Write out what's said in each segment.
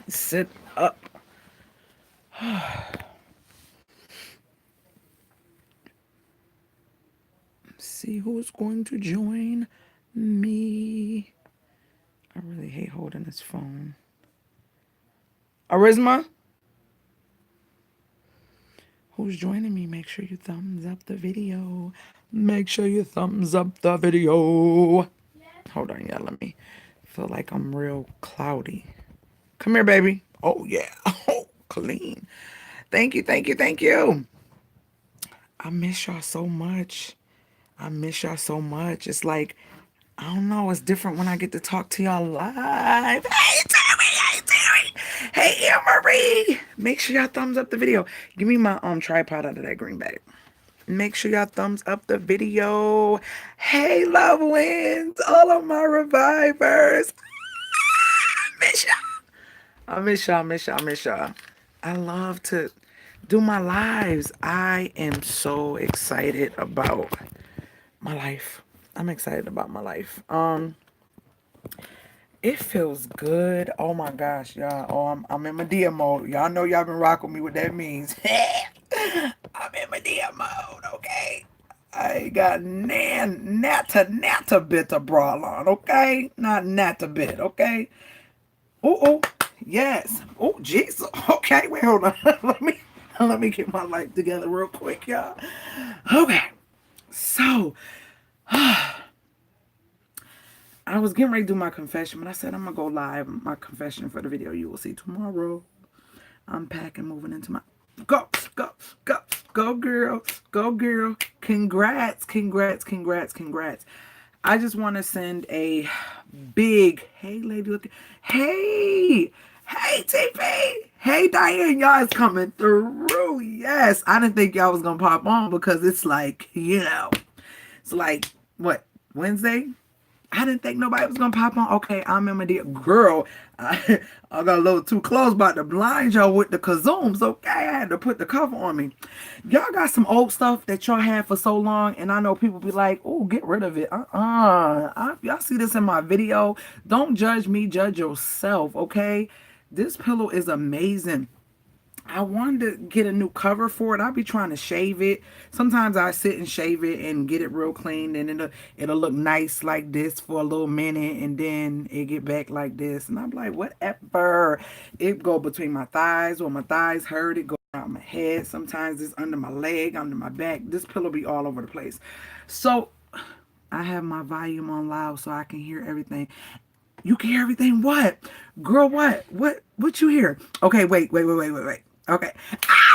sit up. See who's going to join me. I really hate holding this phone. Arizma, who's joining me? Make sure you thumbs up the video. Make sure you thumbs up the video. Hold on, yeah, let me feel like I'm real cloudy. Come here, baby. Oh, yeah. Oh, clean. Thank you, thank you, thank you. I miss y'all so much. I miss y'all so much. It's like, I don't know, it's different when I get to talk to y'all live. Hey, Terry, hey, Terry. Hey, Anne Marie. Make sure y'all thumbs up the video. Give me my tripod out of that green bag. Make sure y'all thumbs up the video. Hey, love wins. All of my revivers. I miss y'all. I miss y'all, miss y'all, miss y'all. I love to do my lives. I am so excited about my life. I'm excited about my life. It feels good. Oh my gosh, y'all. Oh, I'm in Medea mode. Y'all know y'all been rocking me what that means. I'm in Medea mode, okay? I got nata bit of bra on, okay? Not nata bit, okay? Oh, yes. Oh, Jesus. Okay, wait, hold on. let me get my life together real quick, y'all. Okay. So, I was getting ready to do my confession, but I said I'm gonna go live. My confession for the video you will see tomorrow. I'm packing, moving into my go, go, go, go, girl, go, girl. Congrats, congrats, congrats, congrats. I just want to send a big hey, lady, look, hey, hey, TP, hey, Diane, y'all is coming through. Yes, I didn't think y'all was gonna pop on because it's like, it's like what, Wednesday? I didn't think nobody was gonna pop on. Okay, I'm in my dear girl. I got a little too close about to blind y'all with the kazooms. Okay, I had to put the cover on me. Y'all got some old stuff that y'all had for so long, and I know people be like, "Oh, get rid of it." Y'all see this in my video. Don't judge me, judge yourself. Okay, this pillow is amazing. I wanted to get a new cover for it. I'll be trying to shave it. Sometimes I sit and shave it and get it real clean, and it'll look nice like this for a little minute, and then it get back like this. And I'm like, whatever. It go between my thighs, or my thighs hurt. It go around my head. Sometimes it's under my leg, under my back. This pillow be all over the place. So I have my volume on loud so I can hear everything. You can hear everything? What? Girl, what? What you hear? Okay, wait. Okay.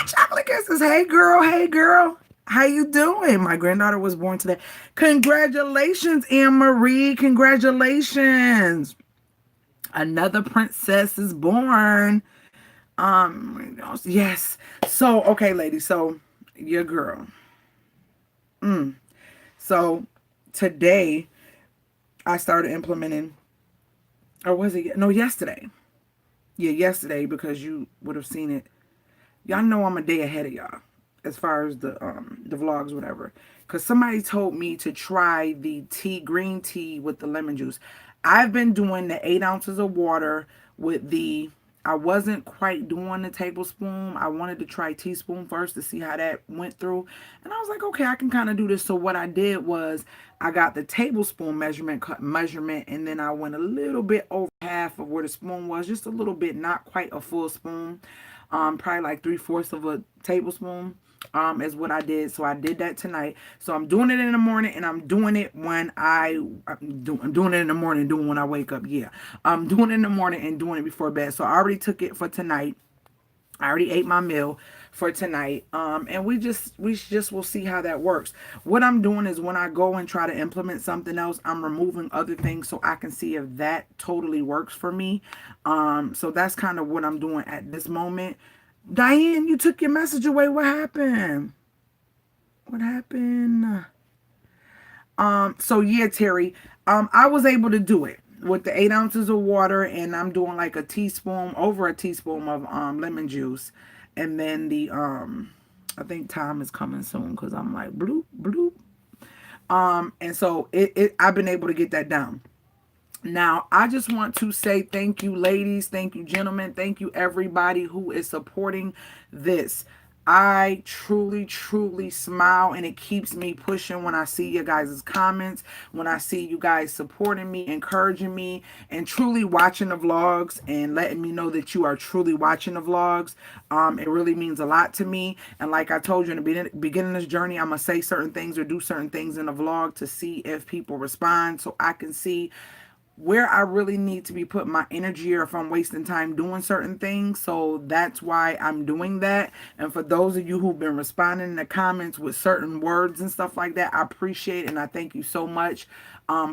Chocolate kisses. Hey, girl. Hey, girl. How you doing? My granddaughter was born today. Congratulations, Anne Marie. Congratulations. Another princess is born. Yes. So, okay, ladies. So, your girl. So, today, I started implementing, or was it? No, yesterday. Yeah, yesterday, because you would have seen it. Y'all know I'm a day ahead of y'all as far as the vlogs, whatever. Because somebody told me to try the green tea with the lemon juice. I've been doing the 8 ounces of water with I wasn't quite doing the tablespoon. I wanted to try teaspoon first to see how that went through. And I was like, okay, I can kind of do this. So what I did was I got the tablespoon measurement, and then I went a little bit over half of where the spoon was, just a little bit, not quite a full spoon. Probably like 3/4 of a tablespoon is what I did. So I did that tonight. So I'm doing it in the morning, and I'm doing it when I'm doing it in the morning, doing when I wake up. Yeah, I'm doing it in the morning and doing it before bed. So I already took it for tonight. I already ate my meal for tonight. And we just will see how that works. What I'm doing is when I go and try to implement something else, I'm removing other things so I can see if that totally works for me. So that's kind of what I'm doing at this moment. Diane, you took your message away. What happened? What happened? So yeah, Terry, I was able to do it with the 8 ounces of water, and I'm doing like a teaspoon, over a teaspoon of lemon juice, and then I think time is coming soon because I'm like bloop bloop. And so I've been able to get that down. Now, I just want to say thank you, ladies. Thank you, gentlemen. Thank you, everybody who is supporting this. I truly, truly smile, and it keeps me pushing when I see you guys' comments, when I see you guys supporting me, encouraging me, and truly watching the vlogs and letting me know that you are truly watching the vlogs. It really means a lot to me. And like I told you in the beginning of this journey, I'm going to say certain things or do certain things in the vlog to see if people respond, so I can see where I really need to be putting my energy or if I'm wasting time doing certain things. So that's why I'm doing that. And for those of you who've been responding in the comments with certain words and stuff like that, I appreciate it, and I thank you so much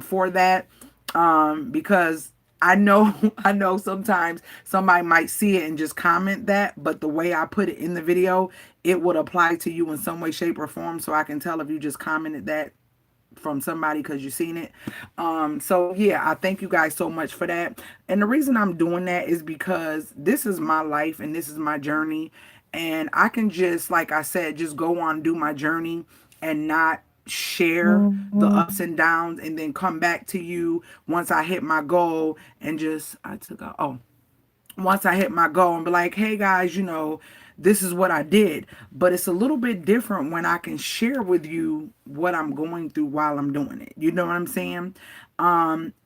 for that. Because I know I know sometimes somebody might see it and just comment that, but the way I put it in the video, it would apply to you in some way, shape, or form. So I can tell if you just commented that from somebody because you've seen it. So yeah, I thank you guys so much for that. And the reason I'm doing that is because this is my life and this is my journey, and I can just, like I said, just go on, do my journey, and not share the ups and downs, and then come back to you once I hit my goal and just I took out once I hit my goal and be like, hey guys, this is what I did. But it's a little bit different when I can share with you what I'm going through while I'm doing it. You know what I'm saying?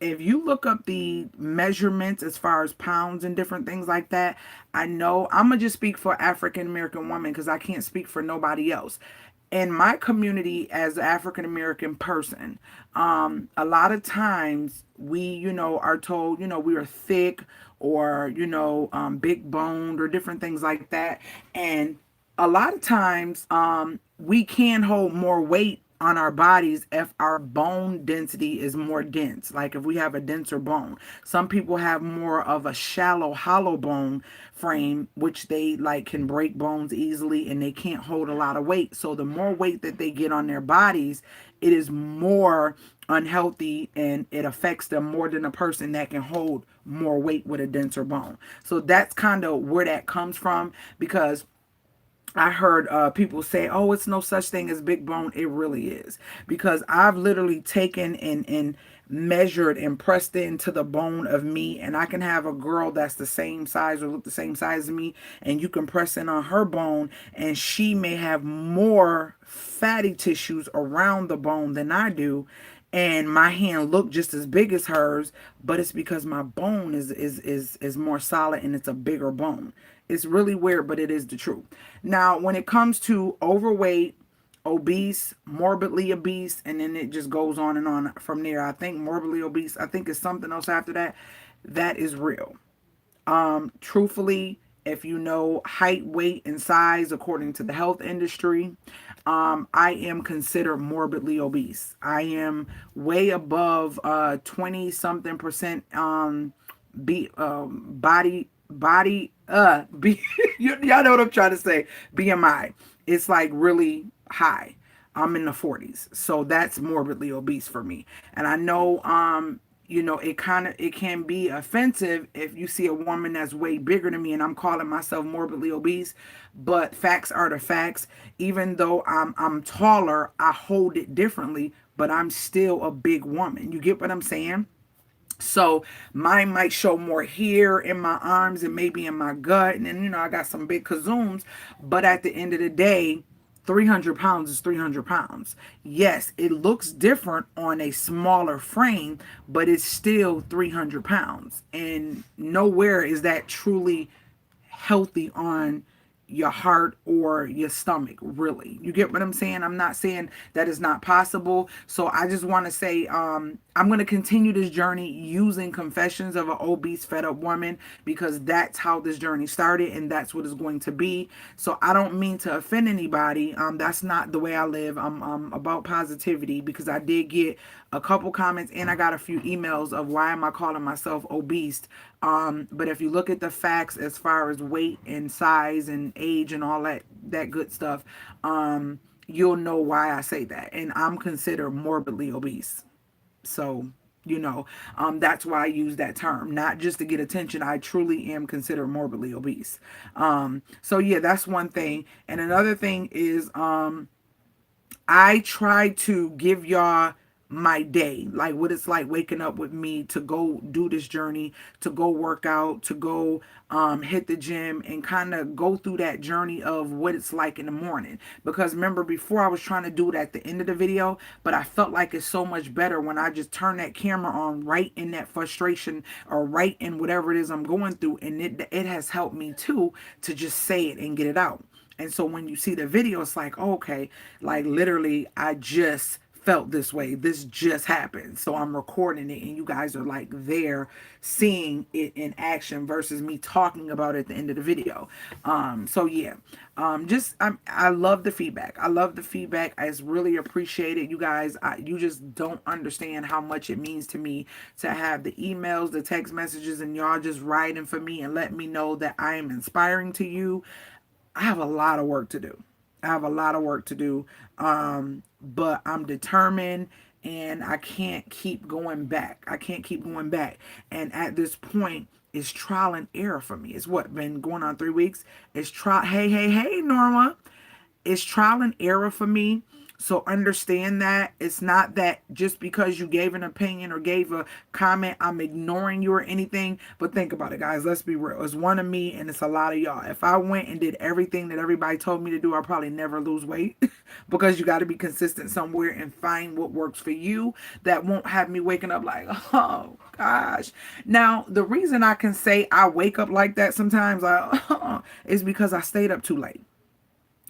If you look up the measurements as far as pounds and different things like that, I know I'm going to just speak for African American women because I can't speak for nobody else. In my community as an African American person, a lot of times we, are told, we are thick or, big boned or different things like that. And a lot of times we can hold more weight on our bodies if our bone density is more dense, like if we have a denser bone. Some people have more of a shallow hollow bone frame, which they like can break bones easily and they can't hold a lot of weight. So the more weight that they get on their bodies, it is more unhealthy and it affects them more than a person that can hold more weight with a denser bone. So that's kind of where that comes from, because I heard people say, oh, it's no such thing as big bone. It really is, because I've literally taken and measured and pressed into the bone of me, and I can have a girl that's the same size or look the same size as me, and you can press in on her bone, and she may have more fatty tissues around the bone than I do, and my hand look just as big as hers, but it's because my bone is more solid and it's a bigger bone. It's really weird, but it is the truth. Now, when it comes to overweight, obese, morbidly obese, and then it just goes on and on from there. I think morbidly obese, I think it's something else after that. That is real. Truthfully, if you know height, weight, and size according to the health industry, I am considered morbidly obese. I am way above 20 something percent y'all know what I'm trying to say. BMI. It's like really high. I'm in the 40s. So that's morbidly obese for me. And I know it can be offensive if you see a woman that's way bigger than me and I'm calling myself morbidly obese, but facts are the facts. Even though I'm taller, I hold it differently, but I'm still a big woman. You get what I'm saying? So mine might show more here in my arms and maybe in my gut. And then, I got some big kazooms. But at the end of the day, 300 pounds is 300 pounds. Yes, it looks different on a smaller frame, but it's still 300 pounds. And nowhere is that truly healthy on your heart or your stomach, really. You get what I'm saying? I'm not saying that is not possible. So I just want to say I'm going to continue this journey using confessions of an obese fed up woman, because that's how this journey started and that's what it's going to be. So I don't mean to offend anybody. That's not the way I live. I'm about positivity, because I did get a couple comments and I got a few emails of why am I calling myself obese. But if you look at the facts as far as weight and size and age and all that good stuff, you'll know why I say that. And I'm considered morbidly obese. So, that's why I use that term, not just to get attention. I truly am considered morbidly obese. So yeah, that's one thing. And another thing is, I try to give y'all my day, like what it's like waking up with me to go do this journey, to go work out, to go hit the gym, and kind of go through that journey of what it's like in the morning. Because remember, before I was trying to do it at the end of the video, but I felt like it's so much better when I just turn that camera on right in that frustration or right in whatever it is I'm going through, and it has helped me too to just say it and get it out. And so when you see the video, it's like, oh, okay, like literally I just felt this way. This just happened. So I'm recording it and you guys are like there seeing it in action versus me talking about it at the end of the video. So yeah, I love the feedback. I love the feedback. I just really appreciate it. You guys, you just don't understand how much it means to me to have the emails, the text messages, and y'all just writing for me and let me know that I am inspiring to you. I have a lot of work to do. I have a lot of work to do. But I'm determined and I can't keep going back. I can't keep going back. And at this point, it's trial and error for me. It's what, been going on 3 weeks? It's trial. Hey, Norma. It's trial and error for me. So understand that it's not that just because you gave an opinion or gave a comment, I'm ignoring you or anything. But think about it, guys. Let's be real. It's one of me and it's a lot of y'all. If I went and did everything that everybody told me to do, I'll probably never lose weight because you got to be consistent somewhere and find what works for you that won't have me waking up like, oh, gosh. Now, the reason I can say I wake up like that sometimes is because I stayed up too late.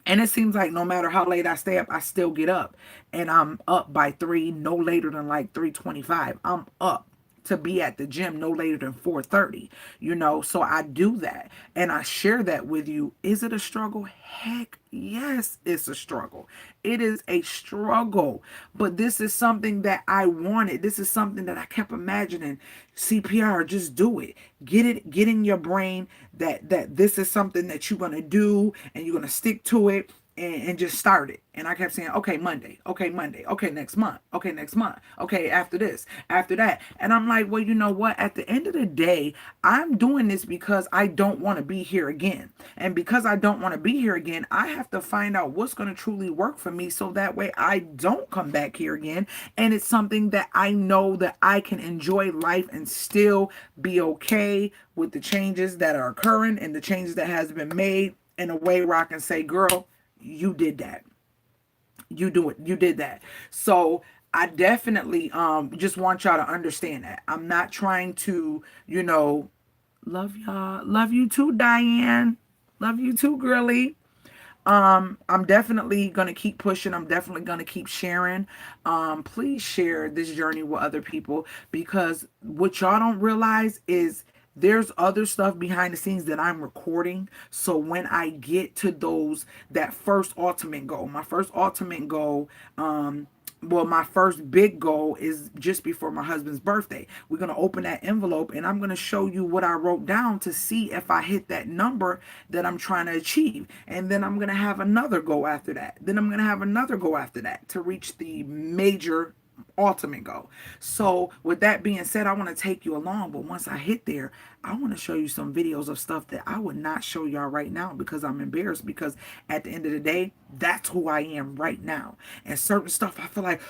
And it seems like no matter how late I stay up, I still get up. And I'm up by 3, no later than like 3:25. I'm up to be at the gym no later than 4:30, you know. So I do that and I share that with you. Is it a struggle? Heck yes, it's a struggle. It is a struggle, but this is something that I wanted. This is something that I kept imagining. CPR, just do it. Get in your brain that this is something that you're going to do and you're going to stick to it. And just start it. And I kept saying, okay, Monday, okay, next month, okay, next month, okay, after this, after that. And I'm like, well, you know what? At the end of the day, I'm doing this because I don't want to be here again. And because I don't want to be here again, I have to find out what's going to truly work for me so that way I don't come back here again. And it's something that I know that I can enjoy life and still be okay with the changes that are occurring and the changes that has been made in a way where I can say, girl, you did that. You do it. You did that. So I definitely just want y'all to understand that. I'm not trying to, you know, love y'all. Love you too, Diane. Love you too, girly. I'm definitely going to keep pushing. I'm definitely going to keep sharing. Please share this journey with other people because what y'all don't realize is there's other stuff behind the scenes that I'm recording. So when I get to that first ultimate goal, my first ultimate goal, well, my first big goal is just before my husband's birthday. We're going to open that envelope and I'm going to show you what I wrote down to see if I hit that number that I'm trying to achieve. And then I'm going to have another goal after that. Then I'm going to have another goal after that to reach the major ultimate goal. So with that being said, I want to take you along, but once I hit there, I want to show you some videos of stuff that I would not show y'all right now because I'm embarrassed, because at the end of the day, that's who I am right now. And certain stuff I feel like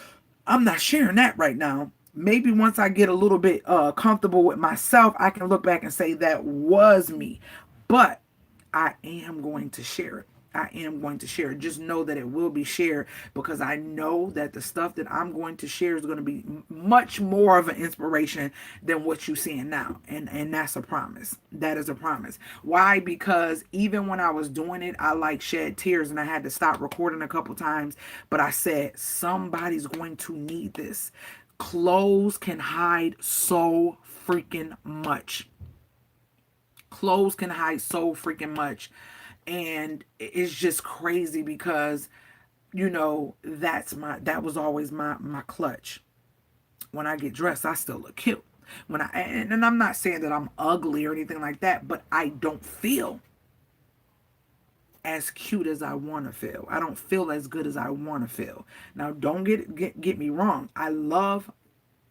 I'm not sharing that right now. Maybe once I get a little bit comfortable with myself, I can look back and say that was me. But I am going to share it. I am going to share it. Just know that it will be shared because I know that the stuff that I'm going to share is going to be much more of an inspiration than what you're seeing now. And that's a promise. That is a promise. Why? Because even when I was doing it, I like shed tears and I had to stop recording a couple times. But I said, somebody's going to need this. Clothes can hide so freaking much. Clothes can hide so freaking much. And it's just crazy because, you know, that was always my clutch. When I get dressed, I still look cute. And I'm not saying that I'm ugly or anything like that, but I don't feel as cute as I want to feel. I don't feel as good as I want to feel. Now, don't get me wrong. I love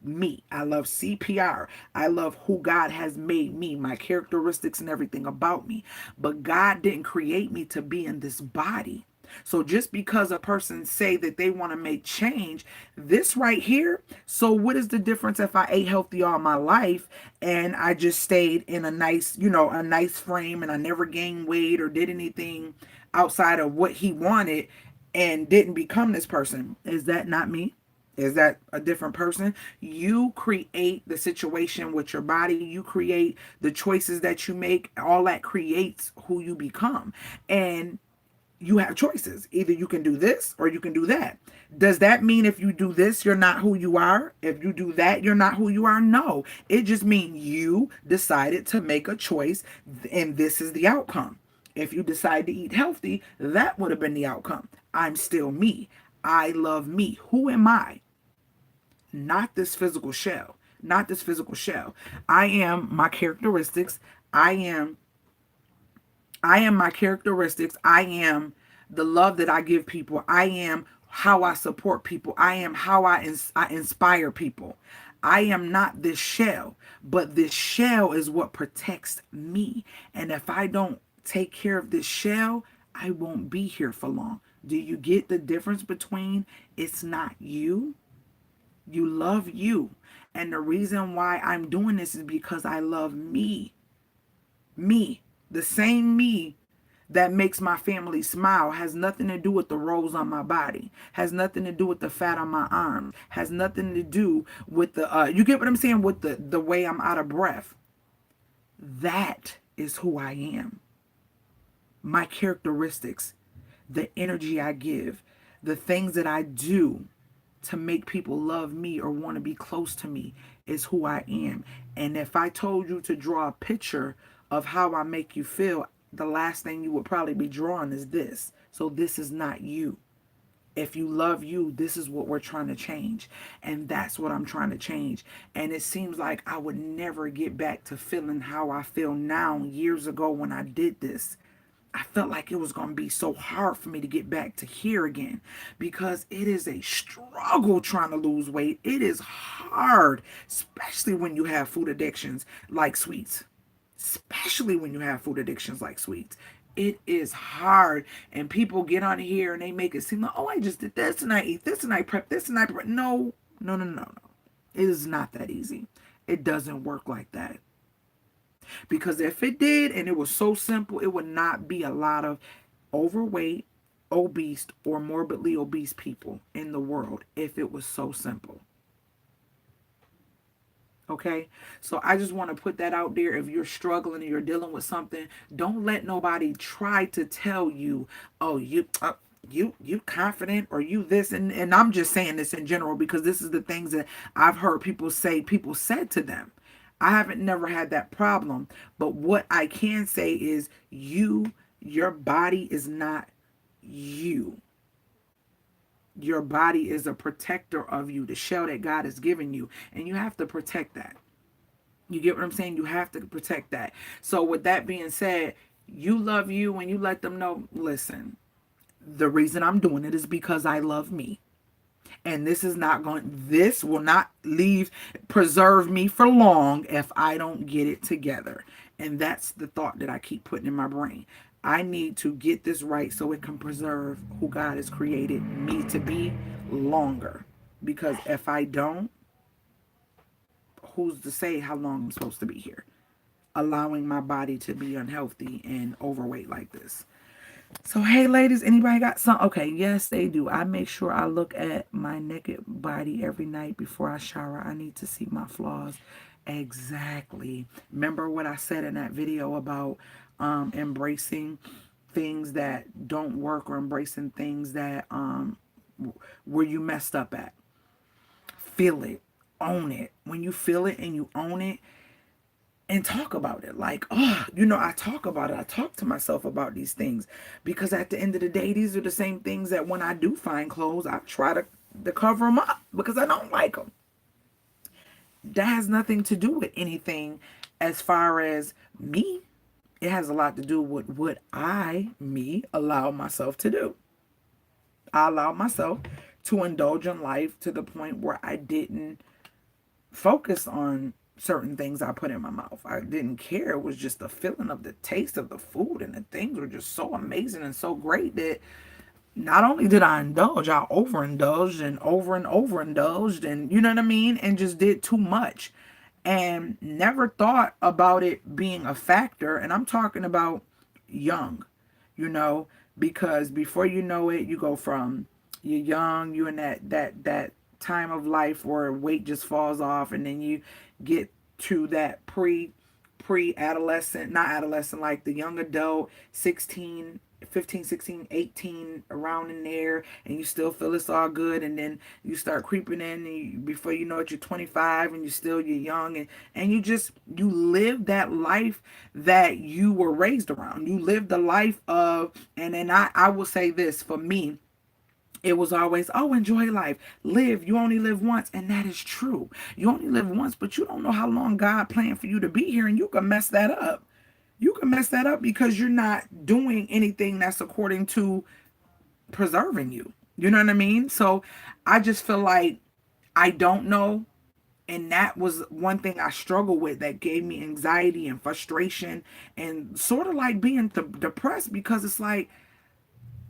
me. I love CPR. I love who God has made me, my characteristics and everything about me. But God didn't create me to be in this body. So just because a person say that they want to make change, this right here, so what is the difference if I ate healthy all my life and I just stayed in a nice, a nice frame, and I never gained weight or did anything outside of what he wanted and didn't become this person? Is that not me? Is that a different person? You create the situation with your body. You create the choices that you make. All that creates who you become. And you have choices. Either you can do this or you can do that. Does that mean if you do this, you're not who you are? If you do that, you're not who you are? No. It just means you decided to make a choice, and this is the outcome. If you decide to eat healthy, that would have been the outcome. I'm still me. I love me. Who am I? Not this physical shell. Not this physical shell. I am my characteristics. I am my characteristics. I am the love that I give people. I am how I support people. I am how I inspire people. I am not this shell, but this shell is what protects me. And if I don't take care of this shell, I won't be here for long. Do you get the difference between it's not you? You love you. And the reason why I'm doing this is because I love me. Me. The same me that makes my family smile has nothing to do with the rolls on my body, has nothing to do with the fat on my arms, has nothing to do with the you get what I'm saying, with the way I'm out of breath. That is who I am. My characteristics, the energy I give, the things that I do to make people love me or want to be close to me is who I am. And if I told you to draw a picture of how I make you feel, the last thing you would probably be drawing is this. So this is not you. If you love you, this is what we're trying to change. And that's what I'm trying to change. And it seems like I would never get back to feeling how I feel now. Years ago when I did this, I felt like it was going to be so hard for me to get back to here again, because it is a struggle trying to lose weight. It is hard, especially when you have food addictions like sweets. Especially when you have food addictions like sweets. It is hard. And people get on here and they make it seem like, oh, I just did this and I ate this and I prepped this and I prepped. No, no, no, no, no. It is not that easy. It doesn't work like that. Because if it did and it was so simple, it would not be a lot of overweight, obese, or morbidly obese people in the world if it was so simple. Okay, so I just want to put that out there. If you're struggling and you're dealing with something, don't let nobody try to tell you, oh, you confident, or you this. And I'm just saying this in general because this is the things that I've heard people say, people said to them. I haven't never had that problem. But what I can say is your body is not you. Your body is a protector of you, the shell that God has given you. And you have to protect that. You get what I'm saying? You have to protect that. So with that being said, you love you and you let them know, listen, the reason I'm doing it is because I love me. And this will not preserve me for long if I don't get it together. And that's the thought that I keep putting in my brain. I need to get this right so it can preserve who God has created me to be longer. Because if I don't, who's to say how long I'm supposed to be here? Allowing my body to be unhealthy and overweight like this. So, hey, ladies, anybody got some? Okay, yes, they do. I make sure I look at my naked body every night before I shower. I need to see my flaws. Exactly. Remember what I said in that video about embracing things that don't work, or embracing things that where you messed up at. Feel it. Own it. When you feel it and you own it, and talk about it. Like, oh, I talk about it. I talk to myself about these things, because at the end of the day, these are the same things that when I do find clothes, I try to cover them up because I don't like them. That has nothing to do with anything as far as me. It has a lot to do with what me, allow myself to do. I allowed myself to indulge in life to the point where I didn't focus on certain things I put in my mouth. I didn't care. It was just the feeling of the taste of the food, and the things were just so amazing and so great that not only did I indulge, I overindulged and overindulged, and you know what I mean? And just did too much and never thought about it being a factor. And I'm talking about young, you know, because before you know it, you go from you're young, you in that time of life where weight just falls off, and then you get to that pre-adolescent, not adolescent, like the young adult, 16, 15, 16, 18, around in there, and you still feel it's all good, and then you start creeping in, and before you know it, you're 25, and you're young, and you live that life that you were raised around. You live the life of, and then I will say this, for me, it was always, oh, enjoy life. Live. You only live once. And that is true. You only live once, but you don't know how long God planned for you to be here. And you can mess that up. You can mess that up because you're not doing anything that's according to preserving you. You know what I mean? So I just feel like I don't know. And that was one thing I struggled with that gave me anxiety and frustration and sort of like being depressed, because it's like,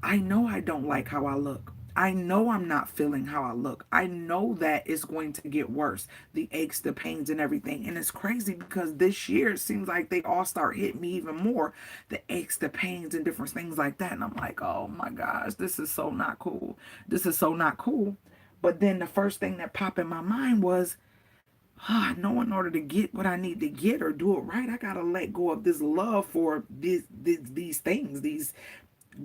I know I don't like how I look. I know I'm not feeling how I look. I know that it's going to get worse. The aches, the pains, and everything. And it's crazy because this year it seems like they all start hitting me even more. The aches, the pains, and different things like that. And I'm like, oh my gosh, this is so not cool. This is so not cool. But then the first thing that popped in my mind was, I know in order to get what I need to get or do it right, I gotta let go of this love for these things, these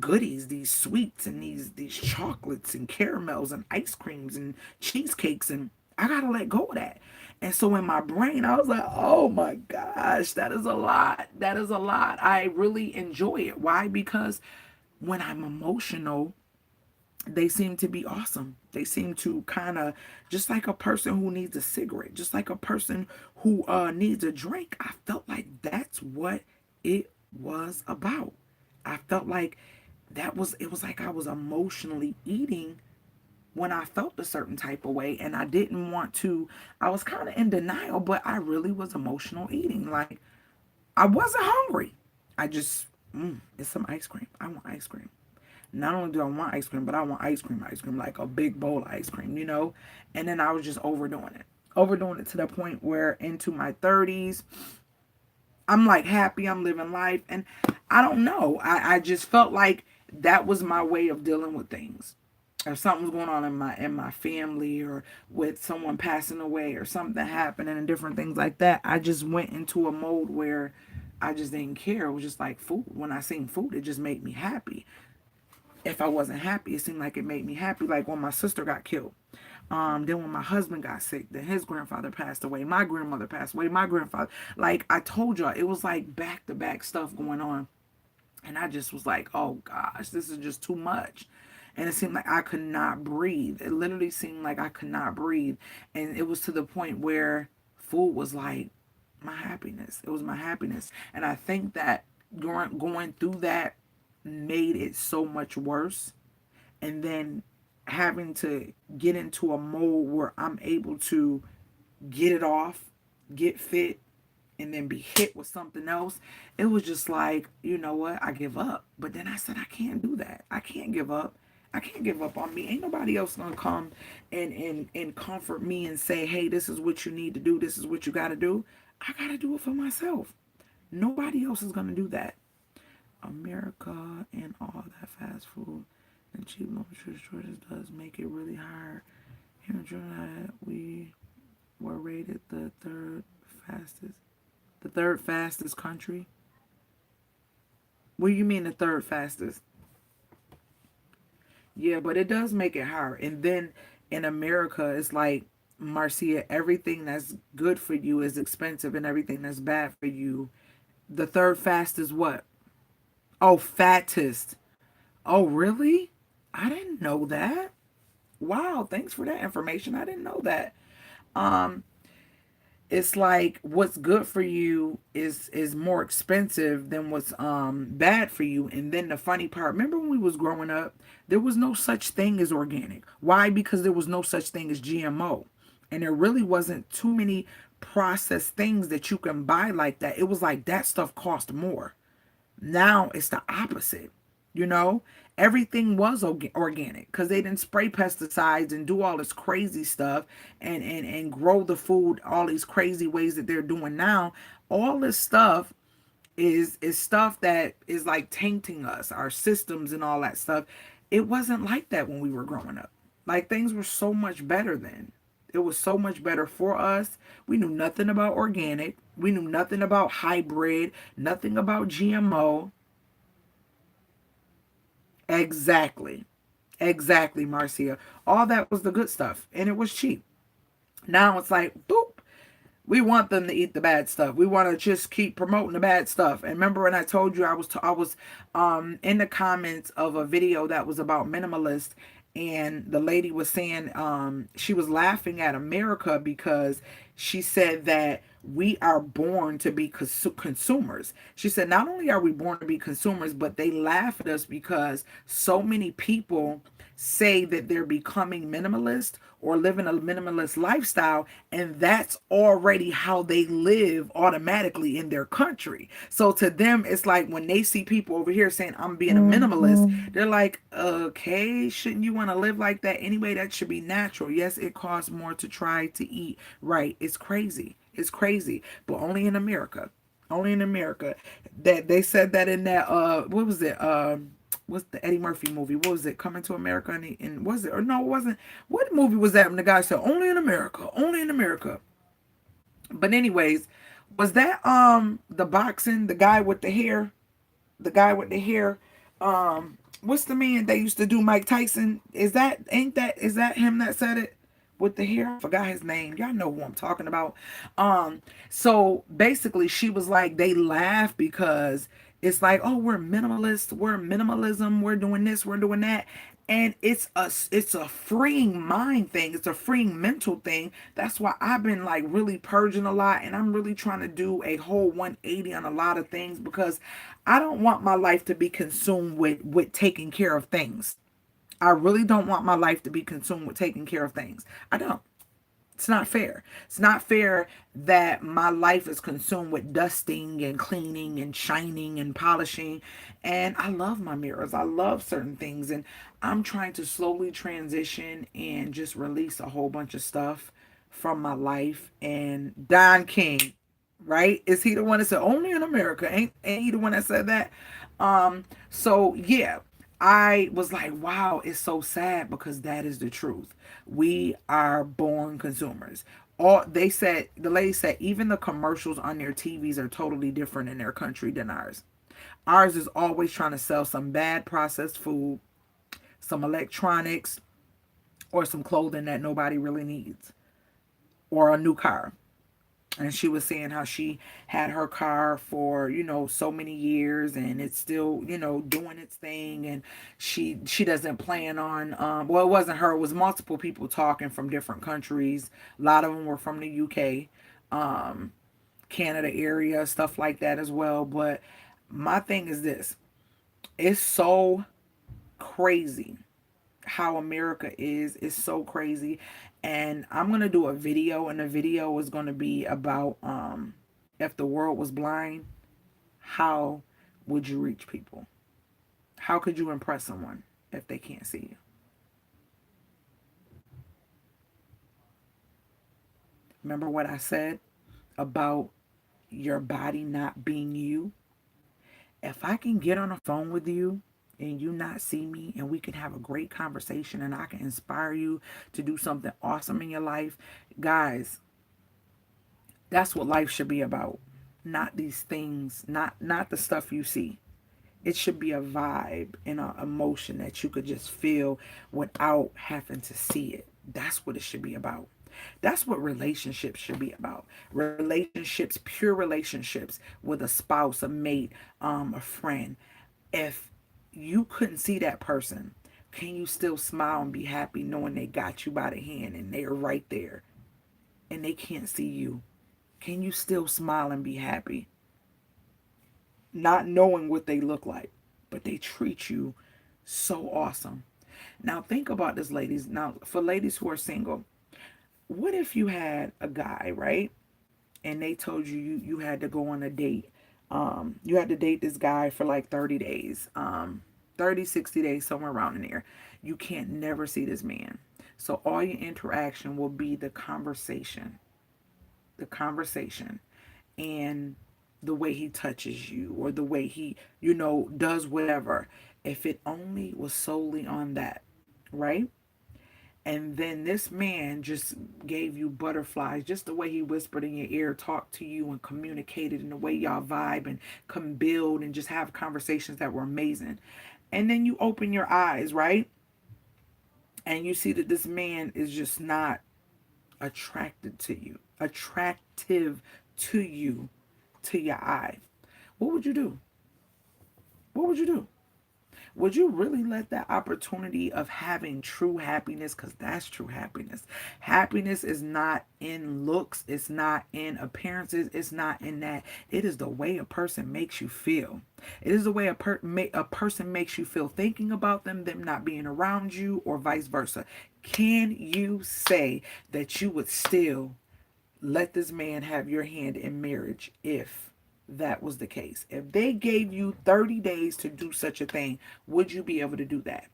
goodies, these sweets, and these chocolates and caramels and ice creams and cheesecakes, and I gotta let go of that. And so in my brain, I was like, oh my gosh, that is a lot. That is a lot. I really enjoy it. Why? Because when I'm emotional, they seem to be awesome. They seem to kind of, just like a person who needs a cigarette, just like a person who needs a drink. I felt like that's what it was about. I felt like it was like I was emotionally eating when I felt a certain type of way, and I didn't want to. I was kind of in denial, but I really was emotional eating. Like, I wasn't hungry. I just, it's some ice cream. I want ice cream. Not only do I want ice cream, but I want ice cream, like a big bowl of ice cream, you know? And then I was just overdoing it to the point where into my 30s, I'm like happy, I'm living life. And I don't know. I just felt like that was my way of dealing with things. If something's going on in my family, or with someone passing away, or something happening and different things like that, I just went into a mode where I just didn't care. It was just like food. When I seen food, it just made me happy. If I wasn't happy, it seemed like it made me happy. Like when my sister got killed. Then when my husband got sick, then his grandfather passed away. My grandmother passed away. My grandfather. Like I told y'all, it was like back to back stuff going on. And I just was like, oh gosh, this is just too much. And it seemed like I could not breathe. It literally seemed like I could not breathe. And it was to the point where food was like my happiness. It was my happiness. And I think that going through that made it so much worse. And then having to get into a mode where I'm able to get it off, get fit, and then be hit with something else. It was just like, you know what? I give up. But then I said, I can't do that. I can't give up. I can't give up on me. Ain't nobody else gonna come and comfort me and say, hey, this is what you need to do. This is what you gotta do. I gotta do it for myself. Nobody else is gonna do that. America and all that fast food and cheap nutritious choices does make it really hard. Here in Trinidad, we were rated the third fastest country. What do you mean the third fastest? Yeah, but it does make it hard. And then in America, it's like, Marcia, everything that's good for you is expensive, and everything that's bad for you. The third fastest what? Oh, fattest. Oh, really? I didn't know that. Wow, thanks for that information. I didn't know that. Um, it's like what's good for you is more expensive than what's bad for you. And then the funny part, remember when we was growing up, there was no such thing as organic. Why? Because there was no such thing as GMO. And there really wasn't too many processed things that you can buy like that. It was like that stuff cost more. Now it's the opposite. You know, everything was organic because they didn't spray pesticides and do all this crazy stuff and grow the food all these crazy ways that they're doing now. All this stuff is stuff that is like tainting us, our systems and all that stuff. It wasn't like that when we were growing up. Like things were so much better then. It was so much better for us. We knew nothing about organic. We knew nothing about hybrid, nothing about GMO. Exactly. Exactly, Marcia. All that was the good stuff, and it was cheap. Now it's like, boop, we want them to eat the bad stuff. We want to just keep promoting the bad stuff. And remember when I told you I was in the comments of a video that was about minimalist, and the lady was saying she was laughing at America because she said that we are born to be consumers. She said not only are we born to be consumers, but they laugh at us because so many people say that they're becoming minimalist or living a minimalist lifestyle, and that's already how they live automatically in their country. So to them, it's like when they see people over here saying I'm being a minimalist, they're like, okay, shouldn't you want to live like that anyway? That should be natural. Yes, it costs more to try to eat right. It's crazy. It's crazy, but only in America. Only in America. That they said that in that what was it? What's the Eddie Murphy movie? What was it? Coming to America, and was it, or no, it wasn't. What movie was that when the guy said only in America, only in America? But anyways, was that the boxing, the guy with the hair, the guy with the hair? What's the man they used to do Mike Tyson? Is that him that said it? With the hair, I forgot his name. Y'all know who I'm talking about. So basically she was like, they laugh because it's like, oh, we're minimalist, we're minimalism, we're doing this, we're doing that. And it's a freeing mind thing, it's a freeing mental thing. That's why I've been like really purging a lot, and I'm really trying to do a whole 180 on a lot of things because I don't want my life to be consumed with taking care of things. I really don't want my life to be consumed with taking care of things. I don't. It's not fair. It's not fair that my life is consumed with dusting and cleaning and shining and polishing. And I love my mirrors. I love certain things. And I'm trying to slowly transition and just release a whole bunch of stuff from my life. And Don King, right? Is he the one that said only in America? Ain't he the one that said that? So yeah, I was like, wow, it's so sad because that is the truth. We are born consumers. All they said, the lady said, even the commercials on their TVs are totally different in their country than ours. Ours is always trying to sell some bad processed food, some electronics, or some clothing that nobody really needs, or a new car. And she was saying how she had her car for so many years and it's still doing its thing, and she doesn't plan on well, it wasn't her, it was multiple people talking from different countries. A lot of them were from the UK, Canada area, stuff like that as well. But my thing is this: it's so crazy how America is. It's so crazy. And I'm going to do a video, and the video is going to be about if the world was blind, how would you reach people? How could you impress someone if they can't see you? Remember what I said about your body not being you? If I can get on a phone with you and you not see me, and we can have a great conversation, and I can inspire you to do something awesome in your life, guys, that's what life should be about. Not these things, not the stuff you see. It should be a vibe and an emotion that you could just feel without having to see it. That's what it should be about. That's what relationships should be about. Relationships, pure relationships with a spouse, a mate, a friend. If you couldn't see that person, can you still smile and be happy knowing they got you by the hand and they're right there and they can't see you? Can you still smile and be happy? Not knowing what they look like, but they treat you so awesome. Now think about this, ladies. Now for ladies who are single, what if you had a guy, right? And they told you had to go on a date. You had to date this guy for like 30 days. 30, 60 days, somewhere around in there. You can't never see this man. So all your interaction will be the conversation, and the way he touches you, or the way he, does whatever. If it only was solely on that, right? And then this man just gave you butterflies, just the way he whispered in your ear, talked to you, and communicated in the way y'all vibe and can build and just have conversations that were amazing. And then you open your eyes, right? And you see that this man is just not attractive to you, to your eye. What would you do? What would you do? Would you really let that opportunity of having true happiness, because that's true happiness. Happiness is not in looks, it's not in appearances, it's not in that. It is the way a person makes you feel. It is the way a person makes you feel thinking about them not being around you, or vice versa. Can you say that you would still let this man have your hand in marriage if that was the case? If they gave you 30 days to do such a thing, would you be able to do that?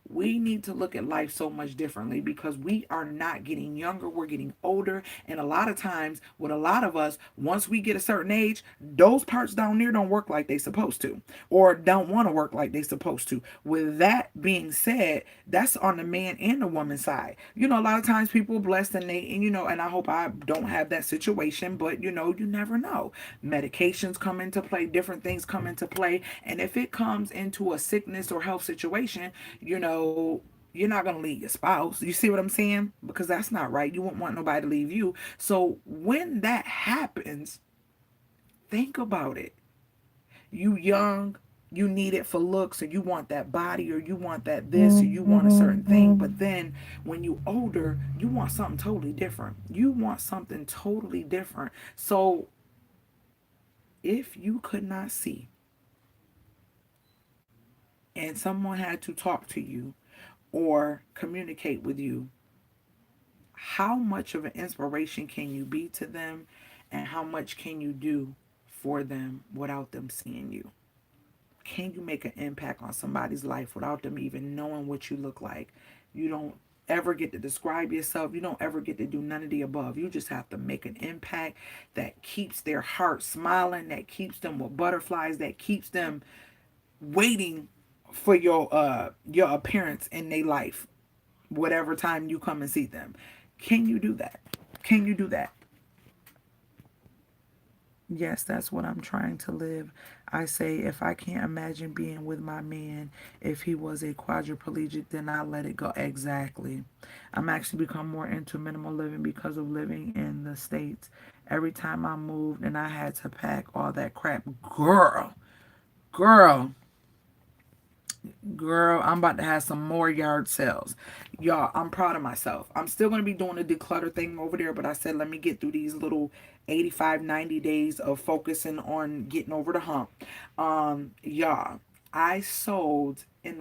We need to look at life so much differently, because we are not getting younger, we're getting older. And a lot of times, with a lot of us, once we get a certain age, those parts down there don't work like they supposed to, or don't want to work like they supposed to. With that being said, that's on the man and the woman side. A lot of times people blessed, and I hope I don't have that situation, but you never know. Medications come into play, different things come into play. And if it comes into a sickness or health situation, you're not going to leave your spouse. You see what I'm saying? Because that's not right. You wouldn't want nobody to leave you. So when that happens, think about it. You young, you need it for looks, or you want that body, or you want that this, or you want a certain thing. But then when you older, you want something totally different. You want something totally different. So if you could not see, and someone had to talk to you or communicate with you, how much of an inspiration can you be to them, and how much can you do for them without them seeing you? Can you make an impact on somebody's life without them even knowing what you look like? You don't ever get to describe yourself. You don't ever get to do none of the above. You just have to make an impact that keeps their heart smiling, that keeps them with butterflies, that keeps them waiting for your appearance in their life, whatever time you come and see them. Can you do that? Can you do that? Yes, that's what I'm trying to live. I say, if I can't imagine being with my man, if he was a quadriplegic, then I let it go. Exactly. I'm actually become more into minimal living because of living in the States. Every time I moved and I had to pack all that crap, girl, girl, I'm about to have some more yard sales. Y'all, I'm proud of myself. I'm still going to be doing a declutter thing over there, but I said, let me get through these little 85, 90 days of focusing on getting over the hump. Y'all, I sold in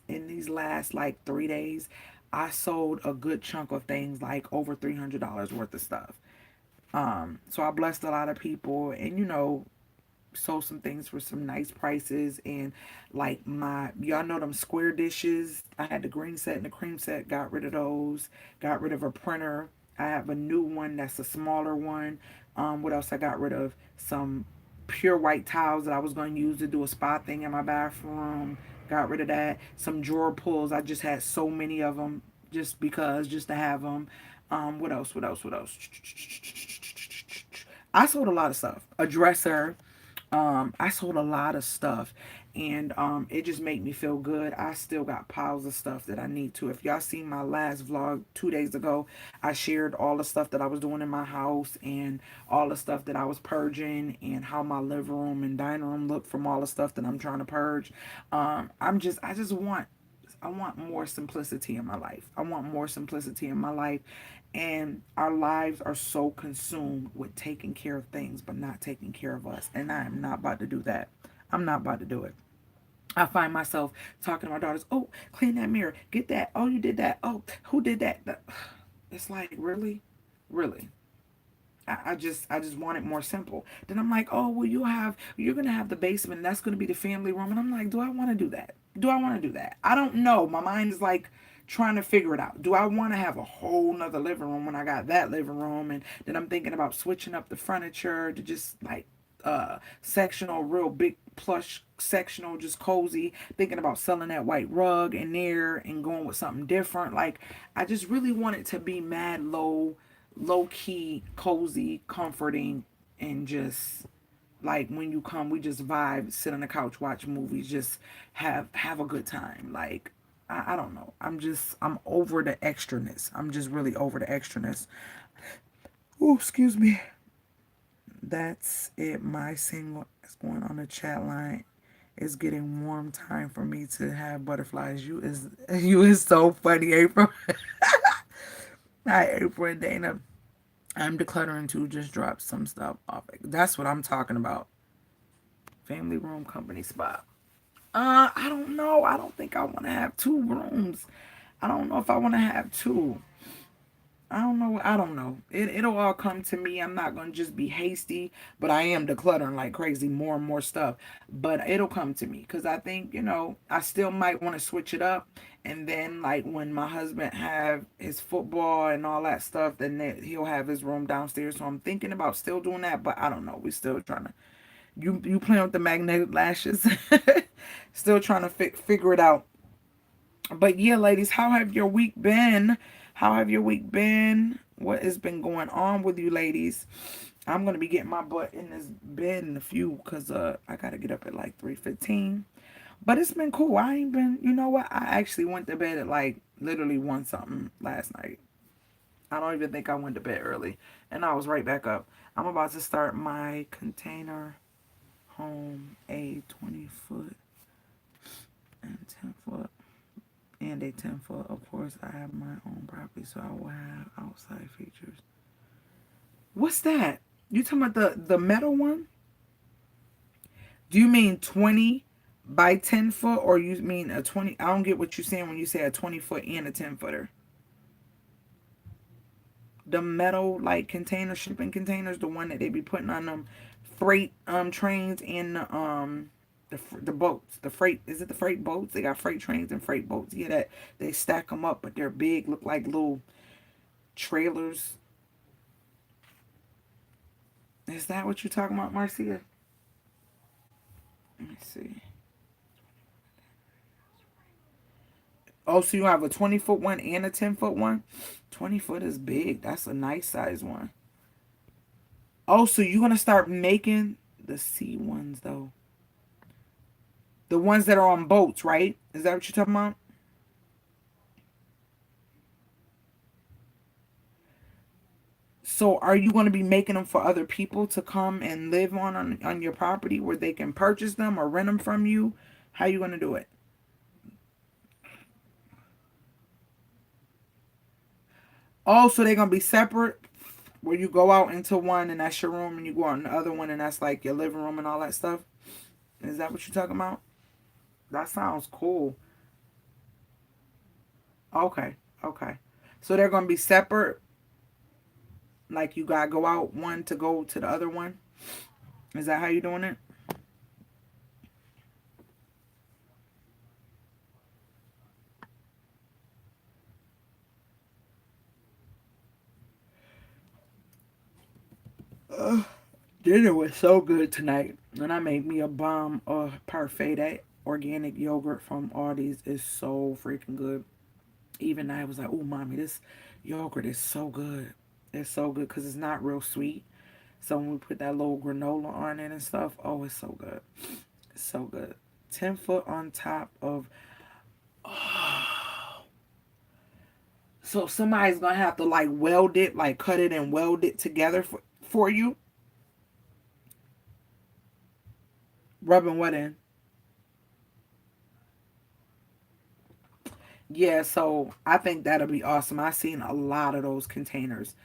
these last like 3 days, I sold a good chunk of things, like over $300 worth of stuff. So I blessed a lot of people, and sold some things for some nice prices. And like, y'all know them square dishes, I had the green set and the cream set, got rid of those. Got rid of a printer. I have a new one that's a smaller one. What else I got rid of? Some pure white towels that I was going to use to do a spa thing in my bathroom. Got rid of that. Some drawer pulls, I just had so many of them, just to have them. What else? I sold a lot of stuff. A dresser. I sold a lot of stuff, and it just made me feel good. I still got piles of stuff that I need to. If y'all seen my last vlog 2 days ago, I shared all the stuff that I was doing in my house, and all the stuff that I was purging, and how my living room and dining room looked from all the stuff that I'm trying to purge. I want more simplicity in my life. I want more simplicity in my life. And our lives are so consumed with taking care of things, but not taking care of us. And I am not about to do that. I'm not about to do it. I find myself talking to my daughters, oh, clean that mirror. Get that. Oh, you did that. Oh, who did that? It's like, really? Really? I just want it more simple. Then I'm like, oh, well, you're gonna have the basement, and that's gonna be the family room. And I'm like, do I want to do that? Do I want to do that? I don't know. My mind is like trying to figure it out. Do I want to have a whole nother living room when I got that living room? And then I'm thinking about switching up the furniture to just like sectional, real big plush sectional, just cozy. Thinking about selling that white rug in there and going with something different. Like, I just really want it to be mad low key, cozy, comforting, and just like when you come, we just vibe, sit on the couch, watch movies, just have a good time. Like, I don't know. I'm over the extraness. I'm just really over the extraness. Oh, excuse me. That's it. My single is going on the chat line. It's getting warm. Time for me to have butterflies. You is so funny, April. Hi, April and Dana. I'm decluttering too. Just drop some stuff off. That's what I'm talking about. Family room, company spot. I don't know. I don't think I want to have two rooms. I don't know if I want to have two. I don't know. I don't know. It'll all come to me. I'm not going to just be hasty, but I am decluttering like crazy, more and more stuff. But it'll come to me because I think, I still might want to switch it up. And then like when my husband have his football and all that stuff, then he'll have his room downstairs. So I'm thinking about still doing that, but I don't know. We still trying to. You playing with the magnetic lashes? Still trying to figure it out. But yeah, ladies, how have your week been? How have your week been? What has been going on with you, ladies? I'm gonna be getting my butt in this bed in a few because I gotta get up at like 3:15. But it's been cool. I ain't been. You know what? I actually went to bed at like literally 1 something last night. I don't even think I went to bed early, and I was right back up. I'm about to start my container home, a 20 foot and 10 foot and a 10 foot. Of course, I have my own property, so I will have outside features. What's that? You talking about the metal one? Do you mean 20 by 10 foot, or you mean a 20? I don't get what you're saying when you say a 20 foot and a 10 footer. The metal like container, shipping containers, the one that they be putting on them freight trains and the boats, the freight, is it the freight boats? They got freight trains and freight boats. Yeah, that they stack them up, but they're big, look like little trailers. Is that what you're talking about, Marcia? Let me see. Oh, so you have a 20 foot one and a 10 foot one? 20 foot is big. That's a nice size one. Oh, so you're gonna start making the C ones though. The ones that are on boats, right? Is that what you're talking about? So are you going to be making them for other people to come and live on your property where they can purchase them or rent them from you? How you going to do it? Oh, so they're going to be separate where you go out into one and that's your room and you go out in the other one and that's like your living room and all that stuff? Is that what you're talking about? That sounds cool. Okay. Okay. So they're going to be separate. Like you got to go out one to go to the other one. Is that how you're doing it? Dinner was so good tonight. And I made me a bomb parfait. That organic yogurt from Aldi's is so freaking good. Even I was like, oh, mommy, this yogurt is so good. It's so good because it's not real sweet. So when we put that little granola on it and stuff, oh, it's so good. It's so good. 10 foot on top of. So somebody's going to have to like weld it, like cut it and weld it together for you. Rubbing what in? Yeah, so I think that'll be awesome. I've seen a lot of those containers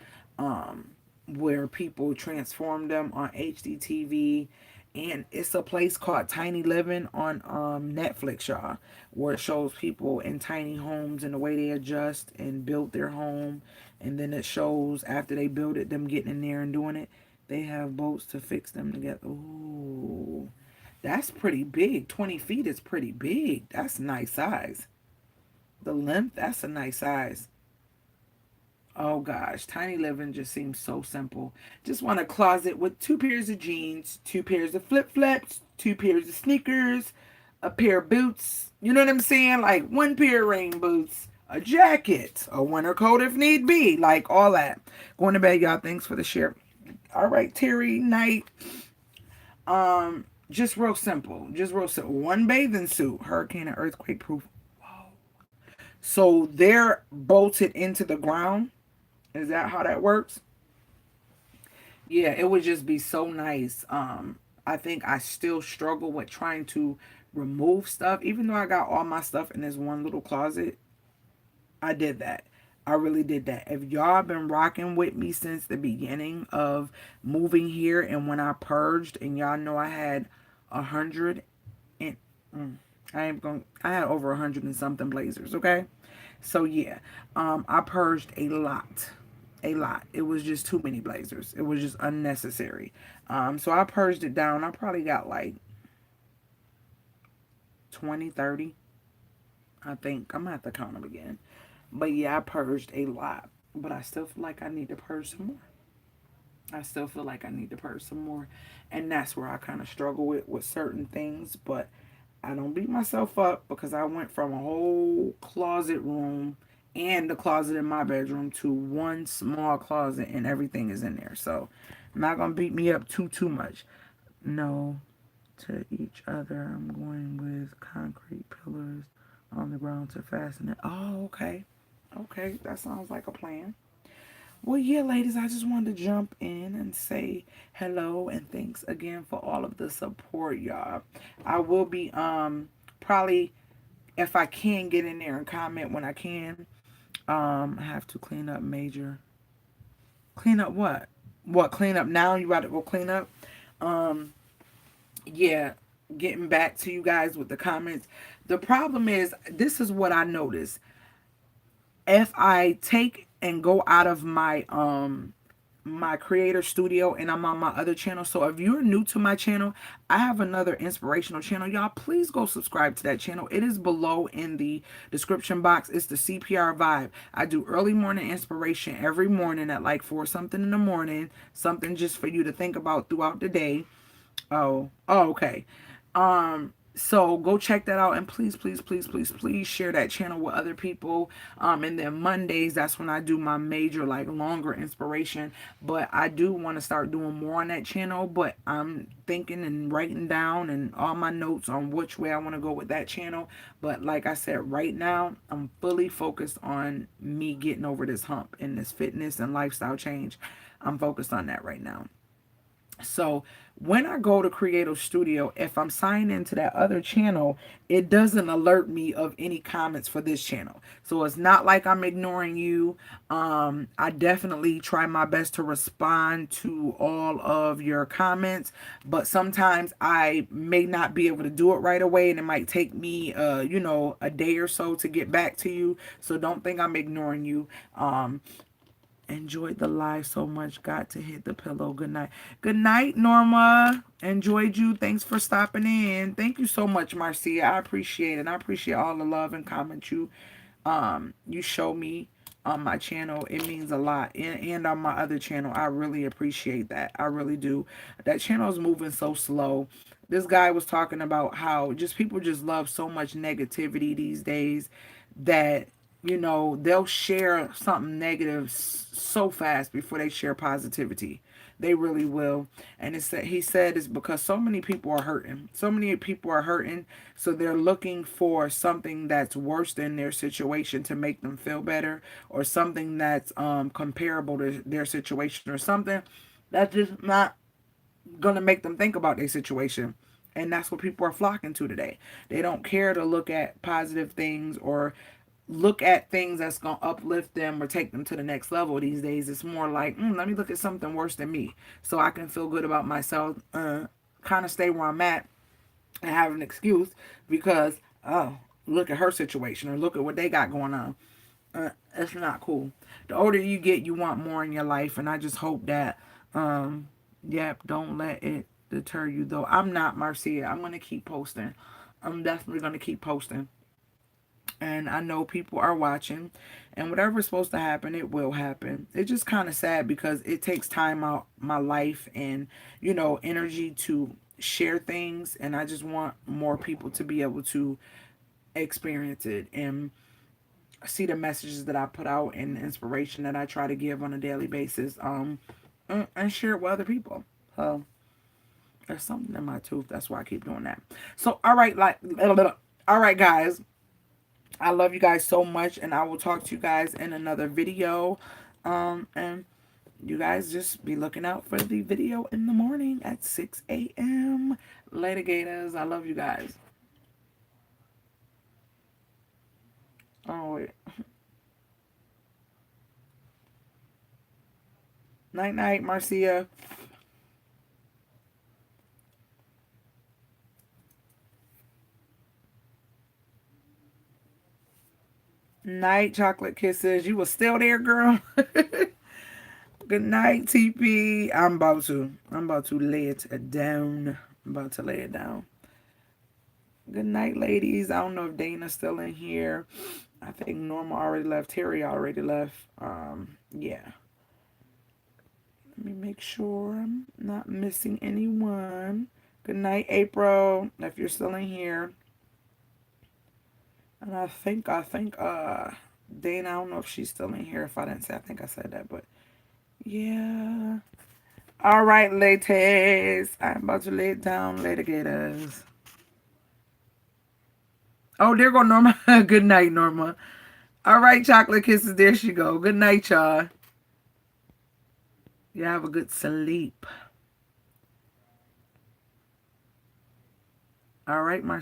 where people transform them on HDTV. And it's a place called Tiny Living on Netflix, y'all, where it shows people in tiny homes and the way they adjust and build their home. And then it shows after they build it, them getting in there and doing it. They have boats to fix them together. Ooh. That's pretty big. 20 feet is pretty big. That's a nice size. The length, that's a nice size. Oh gosh, tiny living just seems so simple. Just want a closet with 2 pairs of jeans, 2 pairs of flip-flops, 2 pairs of sneakers, a pair of boots. You know what I'm saying? Like 1 pair of rain boots, a jacket, a winter coat if need be, like all that. Going to bed, y'all. Thanks for the share. All right, Terry, night. Just real simple. Just real simple. One bathing suit, hurricane and earthquake proof. So they're bolted into the ground. Is that how that works? Yeah, it would just be so nice. I think I still struggle with trying to remove stuff. Even though I got all my stuff in this one little closet, I did that. I really did that. If y'all been rocking with me since the beginning of moving here and when I purged, and y'all know I had 100 and I had over 100 and something blazers, okay? So yeah, I purged a lot. A lot. It was just too many blazers. It was just unnecessary. So I purged it down. I probably got like 20, 30. I think. I'm going to have to count them again. But yeah, I purged a lot. But I still feel like I need to purge some more. I still feel like I need to purge some more. And that's where I kind of struggle with certain things. But I don't beat myself up because I went from a whole closet room and the closet in my bedroom to one small closet and everything is in there. So I'm not going to beat me up too much. No to each other. I'm going with concrete pillars on the ground to fasten it. Oh, okay. Okay, that sounds like a plan. Well, yeah, ladies, I just wanted to jump in and say hello and thanks again for all of the support, y'all. I will be probably, if I can, get in there and comment when I can. I have to clean up major. Clean up what? What, clean up now? You about to go clean up? Um yeah, getting back to you guys with the comments. The problem is, this is what I noticed. If I take and go out of my creator studio and I'm on my other channel. So if you're new to my channel, I have another inspirational channel. Y'all, please go subscribe to that channel. It is below in the description box. It's the CPR Vibe. I do early morning inspiration every morning at like 4 something in the morning. Something just for you to think about throughout the day. Oh, okay. So go check that out, and please share that channel with other people. And then Mondays, that's when I do my major, like, longer inspiration. But I do want to start doing more on that channel, but I'm thinking and writing down and all my notes on which way I want to go with that channel. But like I said, right now I'm fully focused on me getting over this hump and this fitness and lifestyle change. I'm focused on that right now. So when I go to Creative Studio, if I'm signed into that other channel, it doesn't alert me of any comments for this channel. So it's not like I'm ignoring you. I definitely try my best to respond to all of your comments, but sometimes I may not be able to do it right away, and it might take me, a day or so to get back to you. So don't think I'm ignoring you. Enjoyed the live so much. Got to hit the pillow. Good night. Good night, Norma. Enjoyed you. Thanks for stopping in. Thank you so much, Marcia. I appreciate it. I appreciate all the love and comments you show me on my channel. It means a lot. And on my other channel. I really appreciate that. I really do. That channel is moving so slow. This guy was talking about how just people just love so much negativity these days that they'll share something negative so fast before they share positivity. They really will. And he said it's because so many people are hurting. So many people are hurting. So they're looking for something that's worse than their situation to make them feel better, or something that's comparable to their situation, or something that's just not going to make them think about their situation. And that's what people are flocking to today. They don't care to look at positive things or look at things that's going to uplift them or take them to the next level these days. It's more like, let me look at something worse than me so I can feel good about myself, kind of stay where I'm at and have an excuse because, oh, look at her situation or look at what they got going on. It's not cool. The older you get, you want more in your life, and I just hope that, don't let it deter you, though. I'm not, Marcia. I'm going to keep posting. I'm definitely going to keep posting. And I know people are watching. And whatever's supposed to happen, it will happen. It's just kind of sad because it takes time out my life and, you know, energy to share things. And I just want more people to be able to experience it and see the messages that I put out and the inspiration that I try to give on a daily basis, and share it with other people. So there's something in my tooth. That's why I keep doing that. So, all right, all right, guys. I love you guys so much, and I will talk to you guys in another video. And you guys just be looking out for the video in the morning at 6 a.m. Later, Gators. I love you guys. Oh, wait. Night, night, Marcia. Night, chocolate kisses. You was still there, girl. Good night, TP. I'm about to lay it down. I'm about to lay it down. Good night, ladies. I don't know if Dana's still in here. I think Norma already left. Terry already left. Yeah. Let me make sure I'm not missing anyone. Good night, April, if you're still in here. And I think, Dana, I don't know if she's still in here. If I didn't say, I think I said that, but yeah. All right, ladies. I'm about to lay it down. Later, gators. Oh, there go Norma. Good night, Norma. All right, chocolate kisses. There she go. Good night, y'all. You have a good sleep. All right, my